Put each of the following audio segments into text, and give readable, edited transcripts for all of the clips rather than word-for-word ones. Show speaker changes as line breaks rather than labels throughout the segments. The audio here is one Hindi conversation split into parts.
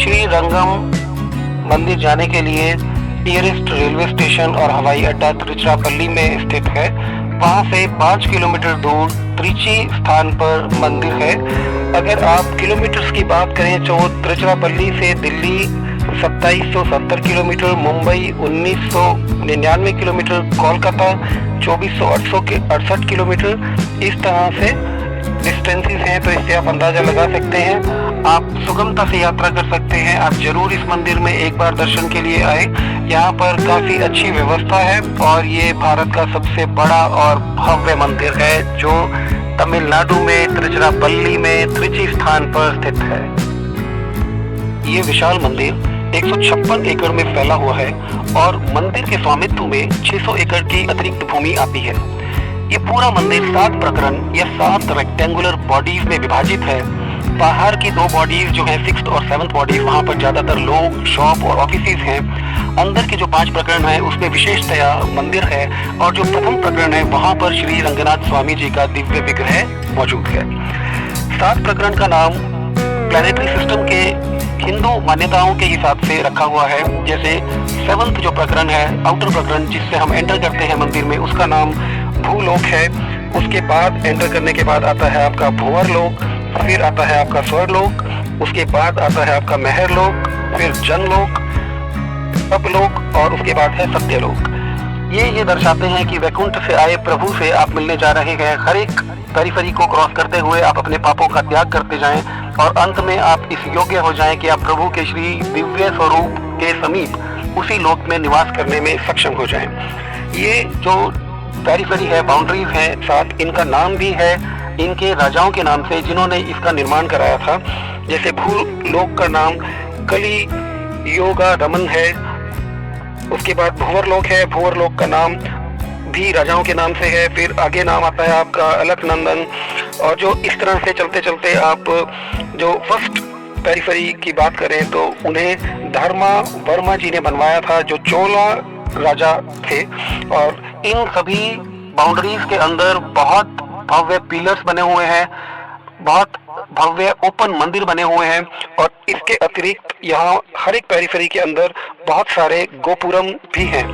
श्री रंगम मंदिर जाने के लिए नियरेस्ट रेलवे स्टेशन और हवाई अड्डा तिरुचिरापल्ली में स्थित है। वहां से 5 किलोमीटर दूर त्रिची स्थान पर मंदिर है। अगर आप किलोमीटर्स की बात करें तो तिरुचिरापल्ली से Delhi 2770 kilometre, Mumbai 1999 kilometre, Kolkata 2468 kilometre, इस तरह से डिस्टेंसेस हैं। तो इससे आप अंदाजा लगा सकते हैं, आप सुगमता से यात्रा कर सकते हैं। आप जरूर इस मंदिर में एक बार दर्शन के लिए आए। यहाँ पर काफी अच्छी व्यवस्था है और ये भारत का सबसे बड़ा और भव्य मंदिर है जो तमिलनाडु में तिरुचिरापल्ली में त्रिची स्थान पर स्थित है। ये विशाल मंदिर 156 एकड़ में फैला हुआ है और मंदिर के स्वामित्व में 600 एकड़ की अतिरिक्त भूमि आती है। ये पूरा मंदिर 7 प्रकरण या 7 रेक्टेंगुलर बॉडीज में विभाजित है। बाहर की 2 बॉडीज जो है 6th और 7th बॉडीज, वहाँ पर ज्यादातर लोग, शॉप और ऑफिसेज हैं। अंदर के जो 5 प्रकरण है उसमें विशेषतया मंदिर है और जो प्रथम प्रकरण है वहाँ पर श्री रंगनाथ स्वामी जी का दिव्य विग्रह मौजूद है। 7 प्रकरण का नाम प्लैनेटरी सिस्टम के हिंदू मान्यताओं के हिसाब से रखा हुआ है। जैसे 7th जो प्रकरण है, आउटर प्रकरण जिससे हम एंटर करते हैं मंदिर में, उसका नाम भूलोक है। उसके बाद एंटर करने के बाद आता है आपका भूवर लोक, फिर आता है आपका स्वर्लोक, उसके बाद आता है आपका महर लोक, फिर जनलोक, तपलोक और उसके बाद है सत्यलोक। ये दर्शाते हैं कि वैकुंठ से आए प्रभु से आप मिलने जा रहे हैं। हर एक पेरिफेरी को क्रॉस करते हुए आप अपने पापों का त्याग करते जाएं और अंत में आप इस योग्य हो जाएं कि आप प्रभु के श्री दिव्य स्वरूप के समीप उसी लोक में निवास करने में सक्षम हो जाएं। ये जो पेरिफेरी है, बाउंड्रीज है, साथ इनका नाम भी है इनके राजाओं के नाम से जिन्होंने इसका निर्माण कराया था। जैसे भूलोक का नाम कली योगा रमन है। उसके बाद भूवर लोक है, भूवर लोक का नाम भी राजाओं के नाम से है। फिर आगे नाम आता है आपका अलकनंदन। और जो इस तरह से चलते चलते आप जो फर्स्ट पेरिफेरी की बात करें तो उन्हें धर्मा वर्मा जी ने बनवाया था, जो चोला राजा थे। और इन सभी बाउंड्रीज के अंदर बहुत भव्य पिलर्स बने हुए हैं, बहुत भव्य ओपन मंदिर बने हुए हैं। और इसके अतिरिक्त यहाँ हर एक पेरिफेरी के अंदर बहुत सारे गोपुरम भी हैं।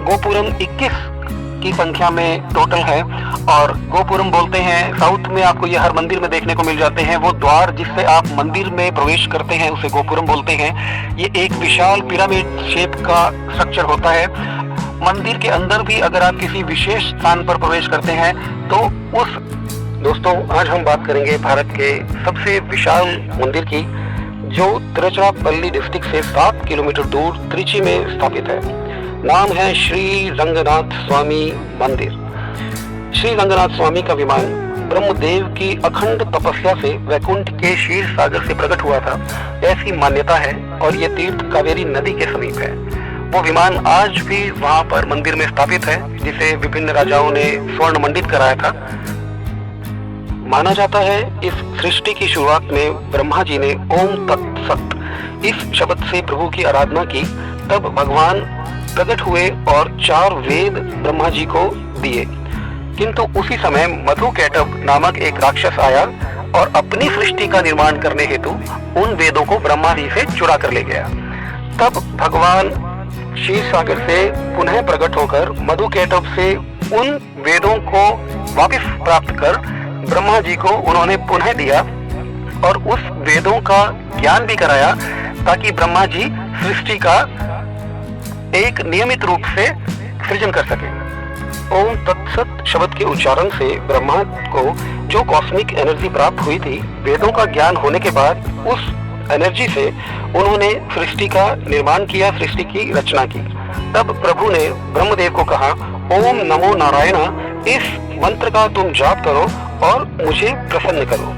गोपुरम 21 की संख्या में टोटल है। और गोपुरम बोलते हैं, साउथ में आपको ये हर मंदिर में देखने को मिल जाते हैं। वो द्वार जिससे आप मंदिर में प्रवेश करते हैं उसे गोपुरम बोलते हैं। ये एक विशाल पिरामिड शेप का स्ट्रक्चर होता है। मंदिर के अंदर भी अगर आप किसी विशेष स्थान पर प्रवेश करते हैं तो उस दोस्तों आज हम बात करेंगे भारत के सबसे विशाल मंदिर की, जो तिरुचिरापल्ली डिस्ट्रिक्ट से 7 किलोमीटर दूर त्रिची में स्थापित है। नाम है श्री रंगनाथ स्वामी मंदिर। श्री रंगनाथ स्वामी का विमान ब्रह्मदेव की अखंड तपस्या से वैकुंठ के क्षीर सागर से प्रकट हुआ था, ऐसी मान्यता है। और ये तीर्थ कावेरी नदी के समीप है। वो विमान आज भी वहां पर मंदिर में स्थापित है, जिसे विभिन्न राजाओं ने स्वर्ण मंडित कराया था। माना जाता है इस सृष्टि की शुरुआत में ब्रह्मा जी ने ओम तत्सत इस शब्द से प्रभु की आराधना की। तब भगवान प्रकट हुए और 4 वेद ब्रह्मा जी को दिए। किंतु उसी समय मधुकैटभ नामक एक राक्षस आया और अपनी सृष्टि का निर्माण करने हेतु उन वेदों को ब्रह्मा जी से चुरा कर ले गया। तब भगवान क्षीर सागर से पुनः प्रकट होकर मधुकैटभ से उन वेदों को वापस प्राप्त कर ब्रह्मा जी को उन्होंने पुनः दिया और उस वेदों का ज्ञान भी कराया, ताकि ब्रह्मा जी सृष्टि का एक नियमित रूप से सृजन कर सके। ओम तत्सत शब्द के उच्चारण से ब्रह्मा को जो कॉस्मिक एनर्जी प्राप्त हुई थी, वेदों का ज्ञान होने के बाद उस एनर्जी से उन्होंने सृष्टि का निर्माण किया, सृष्टि की रचना की। तब प्रभु ने ब्रह्मदेव को कहा, ओम नमो नारायण, इस मंत्र का तुम जाप करो और मुझे प्रसन्न करो।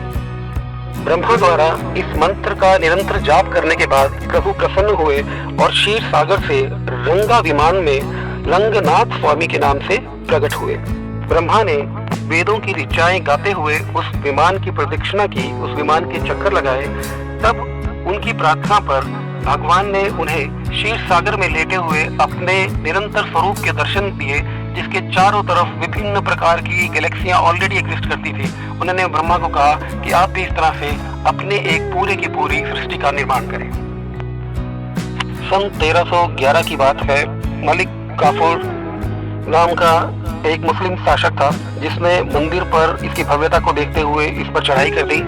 ब्रह्मा द्वारा इस मंत्र का निरंतर जाप करने के बाद प्रभु प्रसन्न हुए और क्षीर सागर से रंगा विमान में रंगनाथ स्वामी के नाम से प्रकट हुए। ब्रह्मा ने वेदों की ऋचाएं गाते हुए उस विमान की प्रदक्षिणा की, उस विमान के चक्कर लगाए। तब उनकी प्रार्थना पर भगवान ने उन्हें क्षीर सागर में लेटे हुए अपने निरंतर स्वरूप के दर्शन दिए, जिसके चारों तरफ विभिन्न प्रकार की गैलेक्सियां ऑलरेडी एग्जिस्ट करती थी। उन्होंने ब्रह्मा को कहा कि आप भी इस तरह से अपने एक पूरे की पूरी सृष्टि का निर्माण करें। सन 1311 की बात है। मलिक काफूर नाम का एक मुस्लिम शासक था जिसने मंदिर पर इसकी भव्यता को देखते हुए इस पर चढ़ाई कर दी।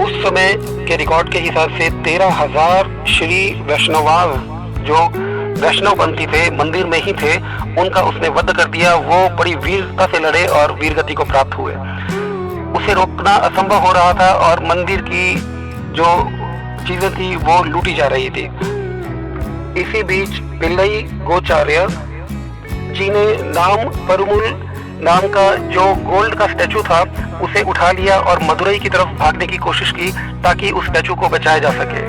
उस समय के रिकॉर्ड के हिसाब से 13,000 श्री वैष्णवाव जो वैष्णवपंथी थे मंदिर में ही थे, उनका उसने वध कर दिया। वो बड़ी वीरता से लड़े और वीरगति को प्राप्त हुए। उसे रोकना असंभव हो रहा था और मंदिर की जो चीजें थी वो लूटी जा रही थी। इसी बीच पिल्लई गोचार्य जी ने नाम परुमुल नाम का जो गोल्ड का स्टैचू था उसे उठा लिया और मदुरई की तरफ भागने की कोशिश की ताकि उस स्टैचू को बचाया जा सके।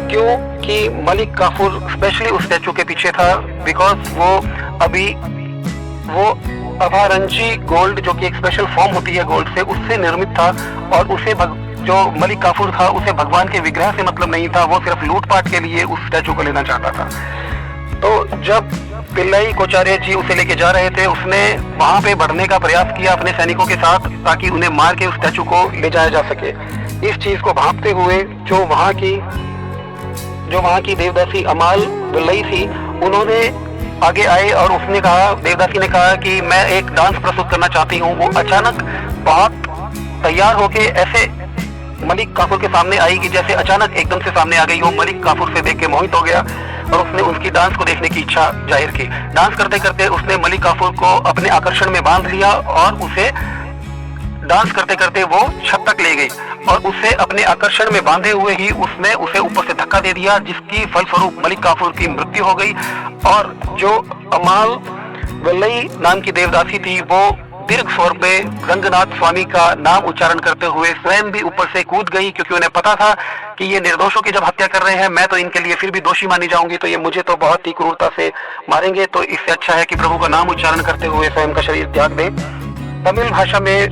क्यों कि मलिक काफूर स्पेशली उस स्टैचू के पीछे था, बिकॉज वो अभारंजी गोल्ड जो कि एक स्पेशल फॉर्म होती है गोल्ड से, उससे निर्मित था और उसे जो मलिक काफूर था उसे भगवान के विग्रह से मतलब नहीं था, वो सिर्फ लूटपाट के लिए उस स्टैचू को लेना चाहता था। तो जब पिल्लई कोचार्य जी उसे लेके जा रहे थे, उसने वहां पे बढ़ने का प्रयास किया अपने सैनिकों के साथ ताकि उन्हें मार के उस स्टैचू को ले जाया जा सके। इस चीज को भांपते हुए जो वहां की देवदासी अमाल पिल्लई थी, उन्होंने आगे आए और उसने कहा, देवदासी ने कहा कि मैं एक डांस प्रस्तुत करना चाहती हूँ। वो अचानक बहुत तैयार होके ऐसे मलिक काफूर के सामने आई कि जैसे अचानक एकदम से सामने आ गई हो। मलिक काफूर से देख के मोहित हो गया और उसने उसकी डांस को देखने की इच्छा जाहिर की। डांस करते करते उसने मलिक काफूर को अपने आकर्षण में बांध लिया और उसे डांस करते करते वो छत तक ले गई और उसे अपने आकर्षण में बांधे हुए ही उसने उसे ऊपर से धक्का दे दिया, जिसकी फलस्वरूप मलिक काफूर की मृत्यु हो गई। और जो अमाल वल्लई नाम की देवदासी थी वो दीर्घ स्वर पे रंगनाथ स्वामी का नाम उच्चारण करते हुए स्वयं भी ऊपर से कूद गई, क्योंकि उन्हें पता था कि ये निर्दोषों की जब हत्या कर रहे हैं, मैं तो इनके लिए फिर भी दोषी मानी जाऊंगी, तो ये मुझे तो बहुत ही क्रूरता से मारेंगे, तो इससे अच्छा है कि प्रभु का नाम उच्चारण करते हुए स्वयं का शरीर त्याग दे। तमिल भाषा में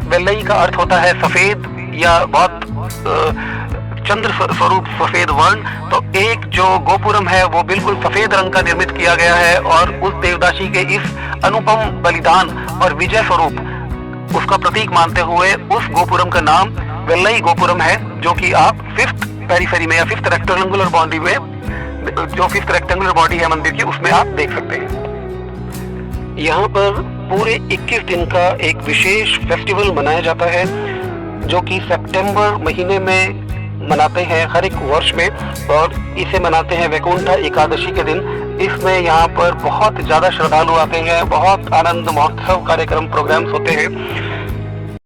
वेल्लई का अर्थ होता है सफेद या बहुत चंद्र स्वरूप सफेद वर्ण। तो एक जो गोपुरम है वो बिल्कुल सफेद रंग का निर्मित किया गया है और उस देवदासी के इस अनुपम बलिदान और विजय स्वरूप उसका प्रतीक मानते हुए उस गोपुरम का नाम वेल्लई गोपुरम है, जो कि आप फिफ्थ पेरिफेरी में या फिफ्थ रेक्टेंगुलर बॉडी में, जो फिफ्थ रेक्टेंगुलर बॉडी है मंदिर की, उसमें आप देख सकते हैं। यहाँ पर पूरे 21 दिन का एक विशेष फेस्टिवल मनाया जाता है जो कि सितंबर महीने में मनाते हैं हर एक वर्ष में, और इसे मनाते हैं वैकुंठा एकादशी के दिन। इसमें यहाँ पर बहुत ज्यादा श्रद्धालु आते हैं, बहुत आनंद महोत्सव कार्यक्रम प्रोग्राम्स होते हैं।